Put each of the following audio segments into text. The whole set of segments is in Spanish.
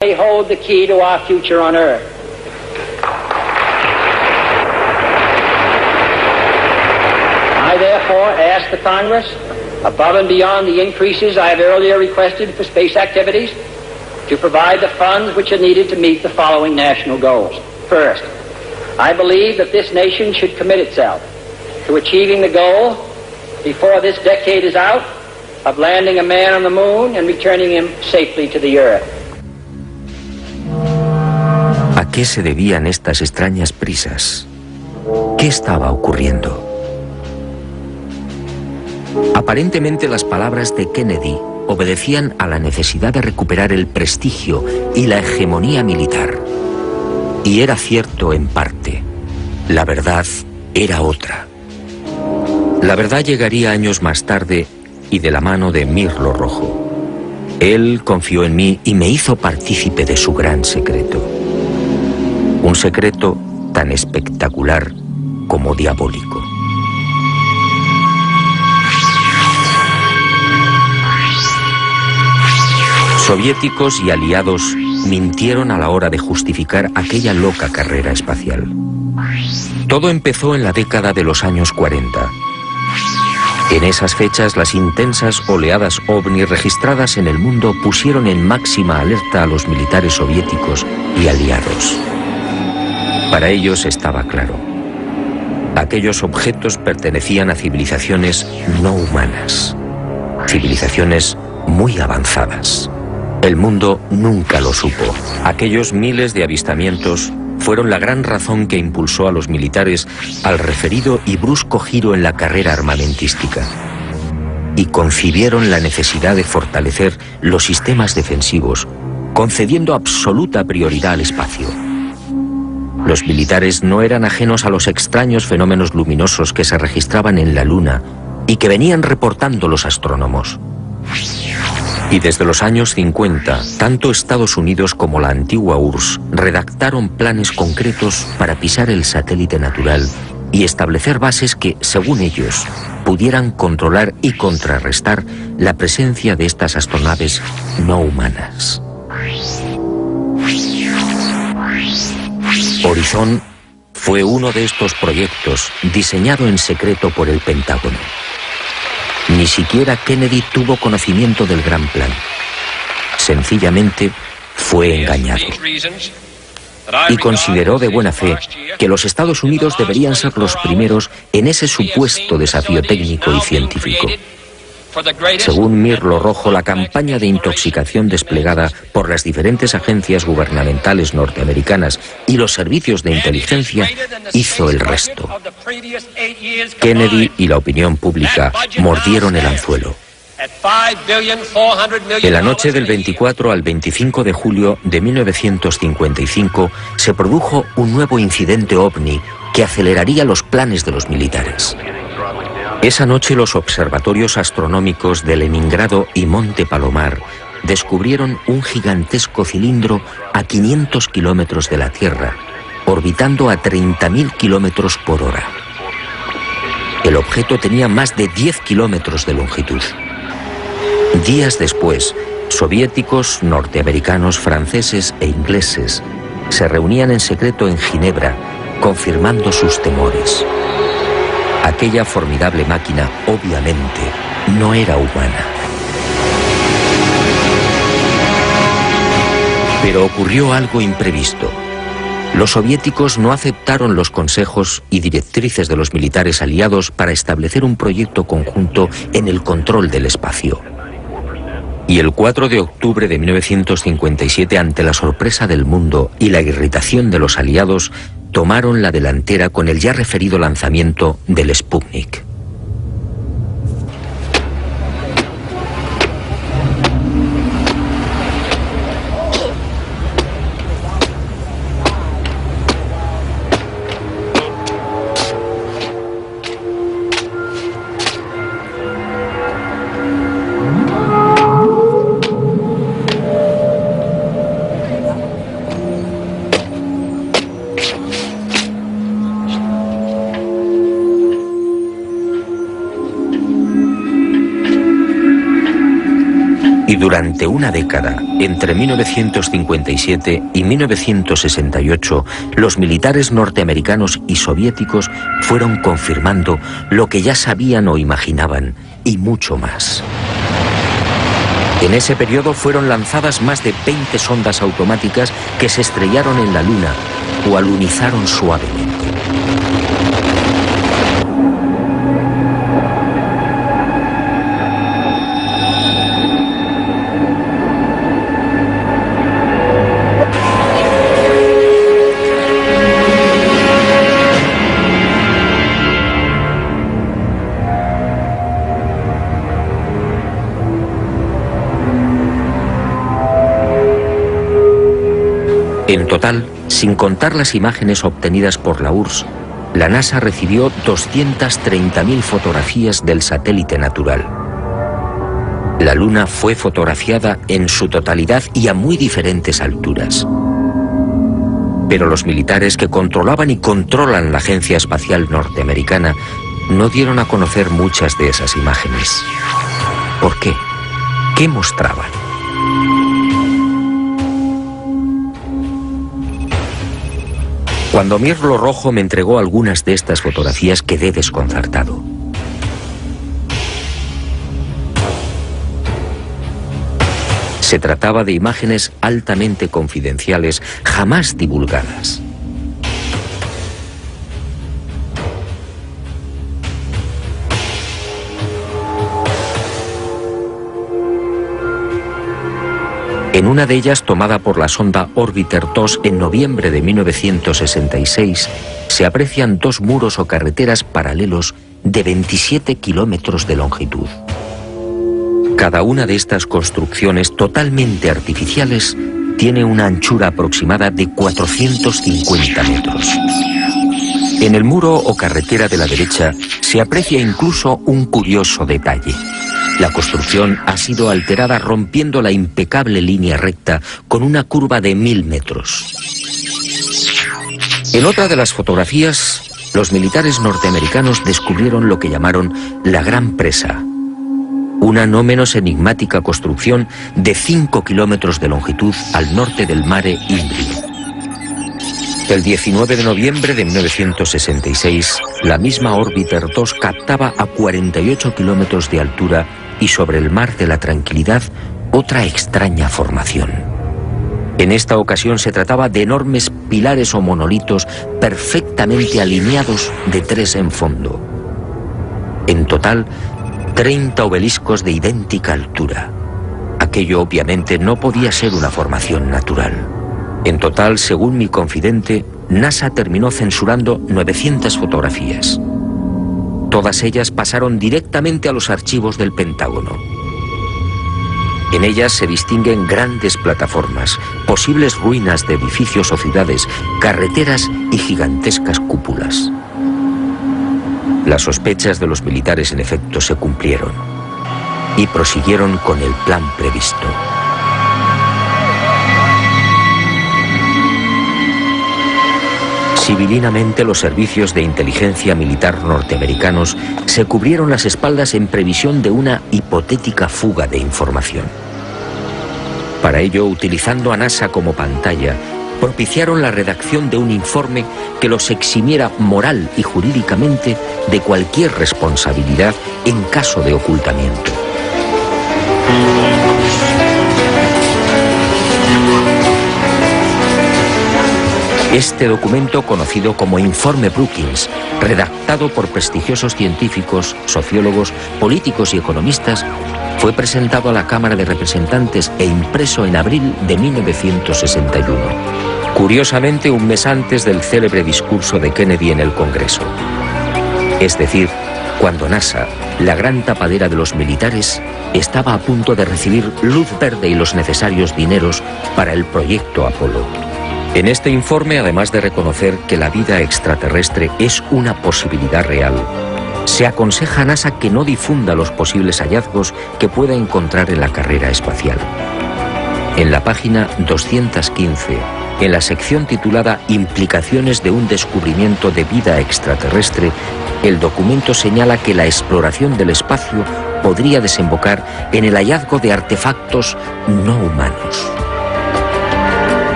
They hold the key to our future on Earth. I therefore ask the Congress, above and beyond the increases I have earlier requested for space activities, to provide the funds which are needed to meet the following national goals. First, I believe that this nation should commit itself to achieving the goal, before this decade is out, of landing a man on the moon and returning him safely to the Earth. ¿A qué se debían estas extrañas prisas? ¿Qué estaba ocurriendo? Aparentemente las palabras de Kennedy obedecían a la necesidad de recuperar el prestigio y la hegemonía militar. Y era cierto en parte. La verdad era otra. La verdad llegaría años más tarde y de la mano de Mirlo Rojo. Él confió en mí y me hizo partícipe de su gran secreto. Un secreto tan espectacular como diabólico. Soviéticos y aliados mintieron a la hora de justificar aquella loca carrera espacial. Todo empezó en la década de los años 40. En esas fechas, las intensas oleadas ovni registradas en el mundo pusieron en máxima alerta a los militares soviéticos y aliados. Para ellos estaba claro. Aquellos objetos pertenecían a civilizaciones no humanas. Civilizaciones muy avanzadas. El mundo nunca lo supo. Aquellos miles de avistamientos fueron la gran razón que impulsó a los militares al referido y brusco giro en la carrera armamentística. Y concibieron la necesidad de fortalecer los sistemas defensivos, concediendo absoluta prioridad al espacio. Los militares no eran ajenos a los extraños fenómenos luminosos que se registraban en la Luna y que venían reportando los astrónomos. Y desde los años 50, tanto Estados Unidos como la antigua URSS redactaron planes concretos para pisar el satélite natural y establecer bases que, según ellos, pudieran controlar y contrarrestar la presencia de estas astronaves no humanas. Horizon fue uno de estos proyectos diseñado en secreto por el Pentágono. Ni siquiera Kennedy tuvo conocimiento del gran plan. Sencillamente fue engañado. Y consideró de buena fe que los Estados Unidos deberían ser los primeros en ese supuesto desafío técnico y científico. Según Mirlo Rojo, la campaña de intoxicación desplegada por las diferentes agencias gubernamentales norteamericanas y los servicios de inteligencia hizo el resto. Kennedy y la opinión pública mordieron el anzuelo. En la noche del 24 al 25 de julio de 1955 se produjo un nuevo incidente ovni que aceleraría los planes de los militares. Esa noche los observatorios astronómicos de Leningrado y Monte Palomar descubrieron un gigantesco cilindro a 500 kilómetros de la Tierra, orbitando a 30.000 kilómetros por hora. El objeto tenía más de 10 kilómetros de longitud. Días después, soviéticos, norteamericanos, franceses e ingleses se reunían en secreto en Ginebra, confirmando sus temores. Aquella formidable máquina, obviamente, no era humana. Pero ocurrió algo imprevisto. Los soviéticos no aceptaron los consejos y directrices de los militares aliados para establecer un proyecto conjunto en el control del espacio. Y el 4 de octubre de 1957, ante la sorpresa del mundo y la irritación de los aliados, tomaron la delantera con el ya referido lanzamiento del Sputnik. durante una década, entre 1957 y 1968, los militares norteamericanos y soviéticos fueron confirmando lo que ya sabían o imaginaban, y mucho más. En ese periodo fueron lanzadas más de 20 sondas automáticas que se estrellaron en la Luna o alunizaron suavemente. En total, sin contar las imágenes obtenidas por la URSS, la NASA recibió 230.000 fotografías del satélite natural. La Luna fue fotografiada en su totalidad y a muy diferentes alturas. Pero los militares que controlaban y controlan la Agencia Espacial Norteamericana no dieron a conocer muchas de esas imágenes. ¿Por qué? ¿Qué mostraban? Cuando Mirlo Rojo me entregó algunas de estas fotografías, quedé desconcertado. Se trataba de imágenes altamente confidenciales, jamás divulgadas. En una de ellas, tomada por la sonda Orbiter 2 en noviembre de 1966, se aprecian dos muros o carreteras paralelos de 27 kilómetros de longitud. Cada una de estas construcciones totalmente artificiales tiene una anchura aproximada de 450 metros. En el muro o carretera de la derecha se aprecia incluso un curioso detalle. La construcción ha sido alterada rompiendo la impecable línea recta con una curva de 1000 metros. En otra de las fotografías, los militares norteamericanos descubrieron lo que llamaron la Gran Presa, una no menos enigmática construcción de 5 kilómetros de longitud al norte del Mare Imbrium. El 19 de noviembre de 1966, la misma Orbiter 2 captaba a 48 kilómetros de altura y sobre el Mar de la Tranquilidad otra extraña formación. En esta ocasión se trataba de enormes pilares o monolitos perfectamente alineados de 3 en fondo. En total, 30 obeliscos de idéntica altura. Aquello obviamente no podía ser una formación natural. En total, según mi confidente, NASA terminó censurando 900 fotografías. Todas ellas pasaron directamente a los archivos del Pentágono. En ellas se distinguen grandes plataformas, posibles ruinas de edificios o ciudades, carreteras y gigantescas cúpulas. Las sospechas de los militares en efecto se cumplieron y prosiguieron con el plan previsto. Civilinamente, los servicios de inteligencia militar norteamericanos se cubrieron las espaldas en previsión de una hipotética fuga de información. Para ello, utilizando a NASA como pantalla, propiciaron la redacción de un informe que los eximiera moral y jurídicamente de cualquier responsabilidad en caso de ocultamiento. Este documento, conocido como Informe Brookings, redactado por prestigiosos científicos, sociólogos, políticos y economistas, fue presentado a la Cámara de Representantes e impreso en abril de 1961. Curiosamente, un mes antes del célebre discurso de Kennedy en el Congreso. Es decir, cuando NASA, la gran tapadera de los militares, estaba a punto de recibir luz verde y los necesarios dineros para el proyecto Apolo. En este informe, además de reconocer que la vida extraterrestre es una posibilidad real, se aconseja a NASA que no difunda los posibles hallazgos que pueda encontrar en la carrera espacial. En la página 215, en la sección titulada Implicaciones de un descubrimiento de vida extraterrestre, el documento señala que la exploración del espacio podría desembocar en el hallazgo de artefactos no humanos.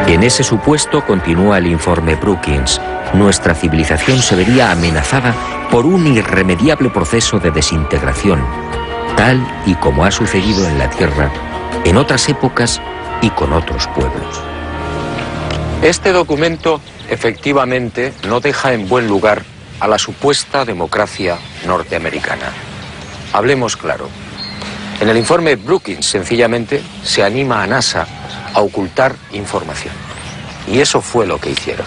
En ese supuesto, continúa el informe Brookings, nuestra civilización se vería amenazada por un irremediable proceso de desintegración, tal y como ha sucedido en la Tierra en otras épocas y con otros pueblos. Este documento, efectivamente, no deja en buen lugar a la supuesta democracia norteamericana. Hablemos claro. En el informe Brookings, sencillamente, se anima a NASA a ocultar información. Y eso fue lo que hicieron.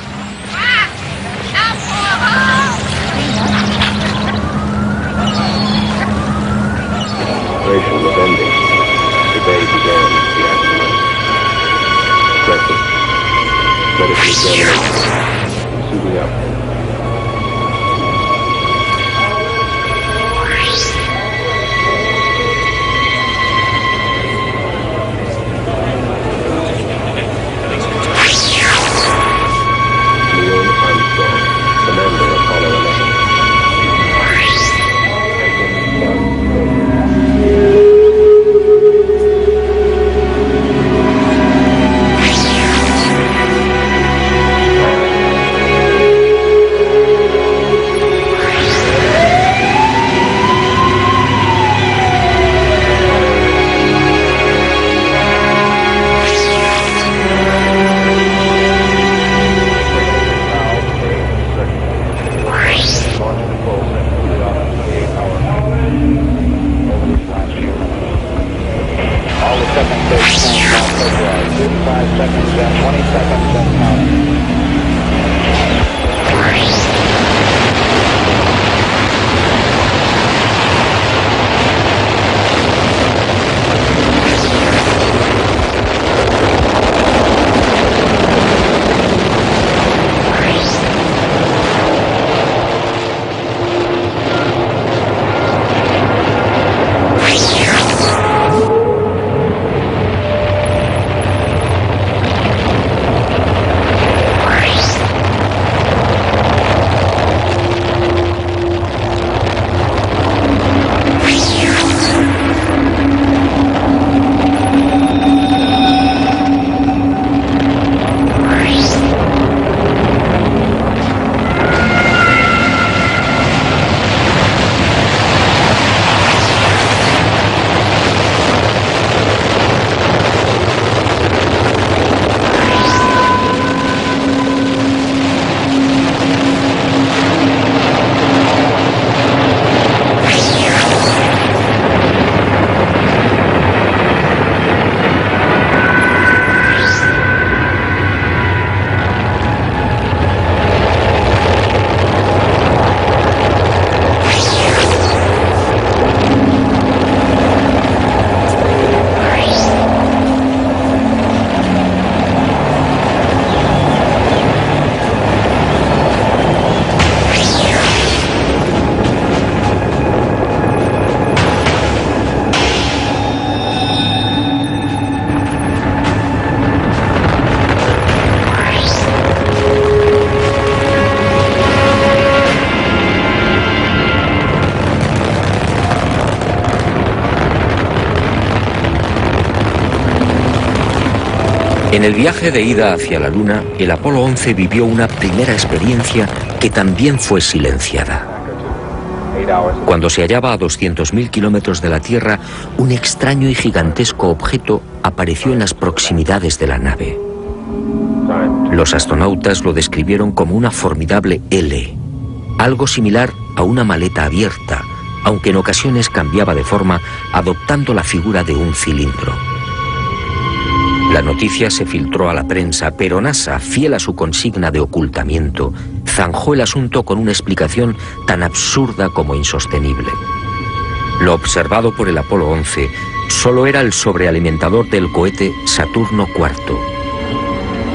En el viaje de ida hacia la Luna, el Apolo 11 vivió una primera experiencia que también fue silenciada. Cuando se hallaba a 200.000 kilómetros de la Tierra, un extraño y gigantesco objeto apareció en las proximidades de la nave. Los astronautas lo describieron como una formidable L, algo similar a una maleta abierta, aunque en ocasiones cambiaba de forma adoptando la figura de un cilindro. La noticia se filtró a la prensa, pero NASA, fiel a su consigna de ocultamiento, zanjó el asunto con una explicación tan absurda como insostenible. Lo observado por el Apolo 11 solo era el sobrealimentador del cohete Saturno IV.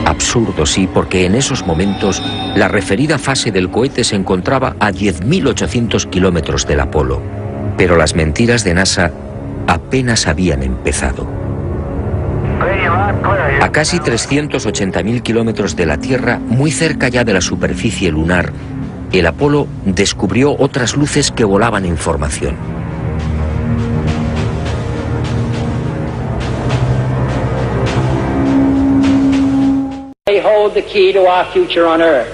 Absurdo, sí, porque en esos momentos la referida fase del cohete se encontraba a 10.800 kilómetros del Apolo, pero las mentiras de NASA apenas habían empezado. A casi 380.000 kilómetros de la Tierra, muy cerca ya de la superficie lunar, el Apolo descubrió otras luces que volaban en formación. hold the key to our future on Earth.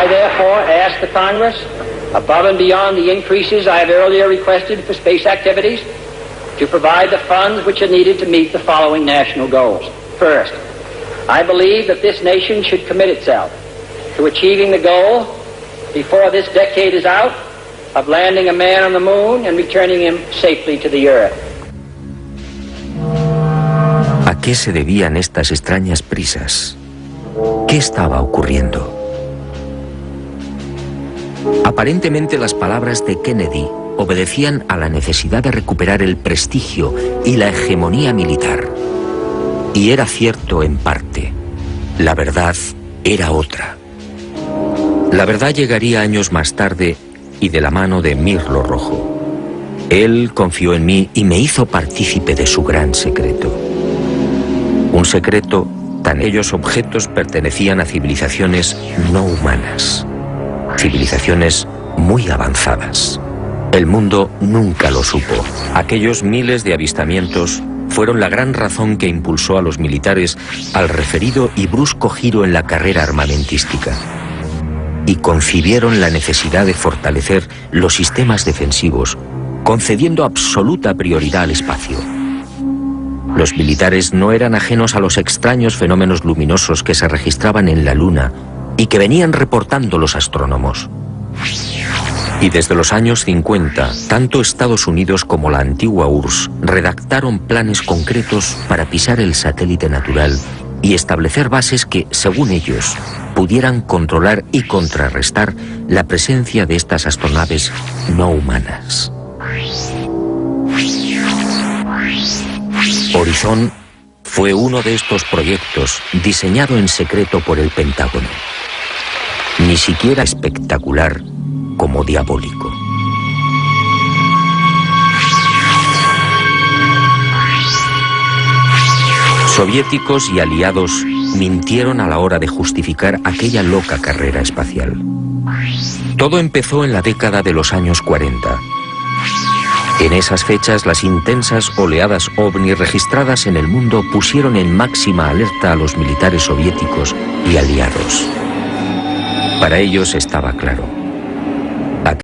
I therefore ask the Congress, above and beyond the increases I have earlier requested for space activities, to provide the funds which are needed to meet the following national goals. First, I believe that this nation should commit itself to achieving the goal, before this decade is out, of landing a man on the moon and returning him safely to the Earth. ¿A qué se debían estas extrañas prisas? ¿Qué estaba ocurriendo? Aparentemente las palabras de Kennedy obedecían a la necesidad de recuperar el prestigio y la hegemonía militar. Y era cierto en parte. La verdad era otra. La verdad llegaría años más tarde y de la mano de Mirlo Rojo. Él confió en mí y me hizo partícipe de su gran secreto. Un secreto, tan ellos objetos pertenecían a civilizaciones no humanas. Civilizaciones muy avanzadas. El mundo nunca lo supo. Aquellos miles de avistamientos fueron la gran razón que impulsó a los militares al referido y brusco giro en la carrera armamentística. Y concibieron la necesidad de fortalecer los sistemas defensivos, concediendo absoluta prioridad al espacio. Los militares no eran ajenos a los extraños fenómenos luminosos que se registraban en la Luna y que venían reportando los astrónomos. Y desde los años 50, tanto Estados Unidos como la antigua URSS redactaron planes concretos para pisar el satélite natural y establecer bases que, según ellos, pudieran controlar y contrarrestar la presencia de estas astronaves no humanas. Horizon fue uno de estos proyectos diseñado en secreto por el Pentágono. Ni siquiera espectacular como diabólico. Soviéticos y aliados mintieron a la hora de justificar aquella loca carrera espacial. Todo empezó en la década de los años 40. En esas fechas, las intensas oleadas ovni registradas en el mundo pusieron en máxima alerta a los militares soviéticos y aliados. Para ellos estaba claro: